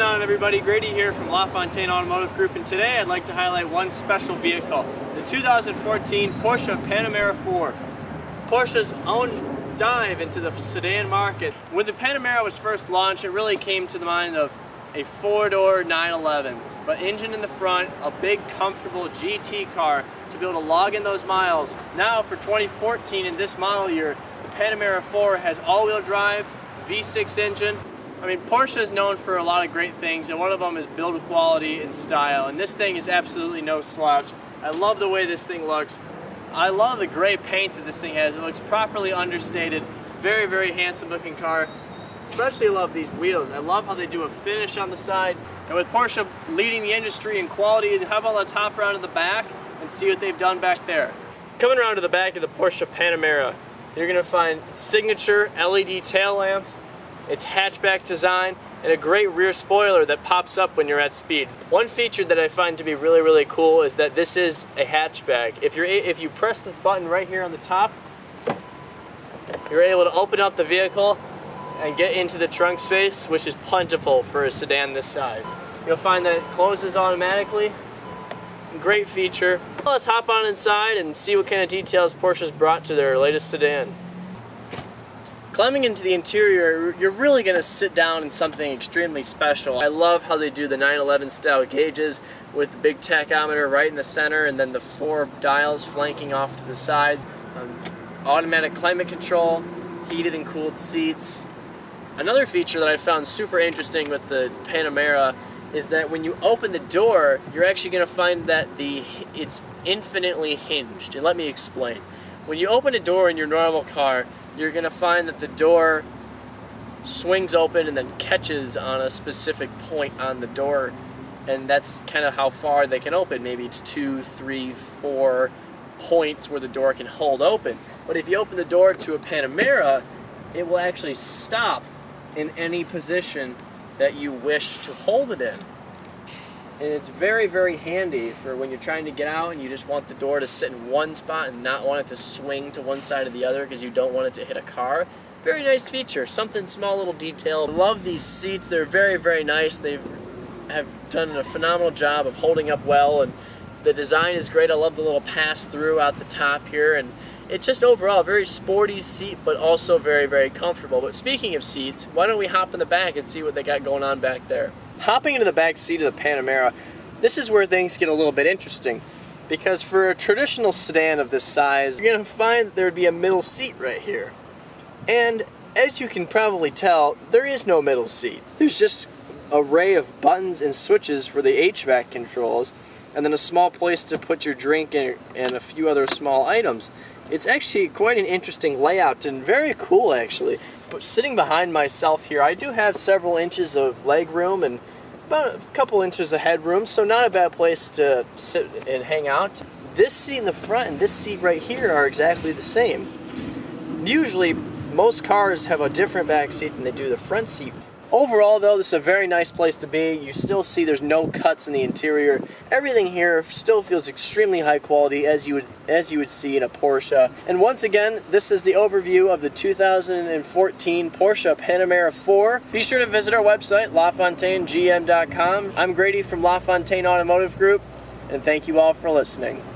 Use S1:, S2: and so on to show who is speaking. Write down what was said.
S1: going on, everybody? Grady here from LaFontaine Automotive Group, and today I'd like to highlight one special vehicle, the 2014 Porsche Panamera 4. Porsche's own dive into the sedan market. When the Panamera was first launched, it really came to the mind of a four-door 911, but engine in the front, a big, comfortable GT car to be able to log in those miles. Now, for 2014, in this model year, the Panamera 4 has all-wheel drive, V6 engine. I mean, Porsche is known for a lot of great things, and one of them is build quality and style, and this thing is absolutely no slouch. I love the way this thing looks. I love the gray paint that this thing has. It looks properly understated. Very, very handsome looking car. Especially love these wheels. I love how they do a finish on the side. And with Porsche leading the industry in quality, how about let's hop around to the back and see what they've done back there. Coming around to the back of the Porsche Panamera, you're going to find signature LED tail lamps, its hatchback design, and a great rear spoiler that pops up when you're at speed. One feature that I find to be really, really cool is that this is a hatchback. If you press this button right here on the top, you're able to open up the vehicle and get into the trunk space, which is plentiful for a sedan this size. You'll find that it closes automatically. Great feature. Well, let's hop on inside and see what kind of details Porsche's brought to their latest sedan. Climbing into the interior, you're really going to sit down in something extremely special. I love how they do the 911 style gauges with the big tachometer right in the center and then the 4 dials flanking off to the sides. Automatic climate control, heated and cooled seats. Another feature that I found super interesting with the Panamera is that when you open the door, you're actually going to find that it's infinitely hinged. And let me explain. When you open a door in your normal car, you're going to find that the door swings open and then catches on a specific point on the door, and that's kind of how far they can open. Maybe it's 2, 3, 4 points where the door can hold open. But if you open the door to a Panamera, it will actually stop in any position that you wish to hold it in. And it's very, very handy for when you're trying to get out and you just want the door to sit in one spot and not want it to swing to one side or the other because you don't want it to hit a car. Very nice feature, something small little detail. I love these seats, they're very, very nice. They have done a phenomenal job of holding up well, and the design is great. I love the little pass-through out the top here, and it's just overall a very sporty seat, but also very, very comfortable. But speaking of seats, why don't we hop in the back and see what they got going on back there. Hopping into the back seat of the Panamera, this is where things get a little bit interesting, because for a traditional sedan of this size, you're going to find that there would be a middle seat right here. And as you can probably tell, there is no middle seat. There's just an array of buttons and switches for the HVAC controls, and then a small place to put your drink and a few other small items. It's actually quite an interesting layout and very cool, actually. But sitting behind myself here, I do have several inches of leg room and about a couple inches of headroom, so not a bad place to sit and hang out. This seat in the front and this seat right here are exactly the same. Usually, most cars have a different back seat than they do the front seat. Overall, though, this is a very nice place to be. You still see there's no cuts in the interior. Everything here still feels extremely high quality, as you would see in a Porsche. And once again, this is the overview of the 2014 Porsche Panamera 4. Be sure to visit our website, LaFontaineGM.com. I'm Grady from LaFontaine Automotive Group, and thank you all for listening.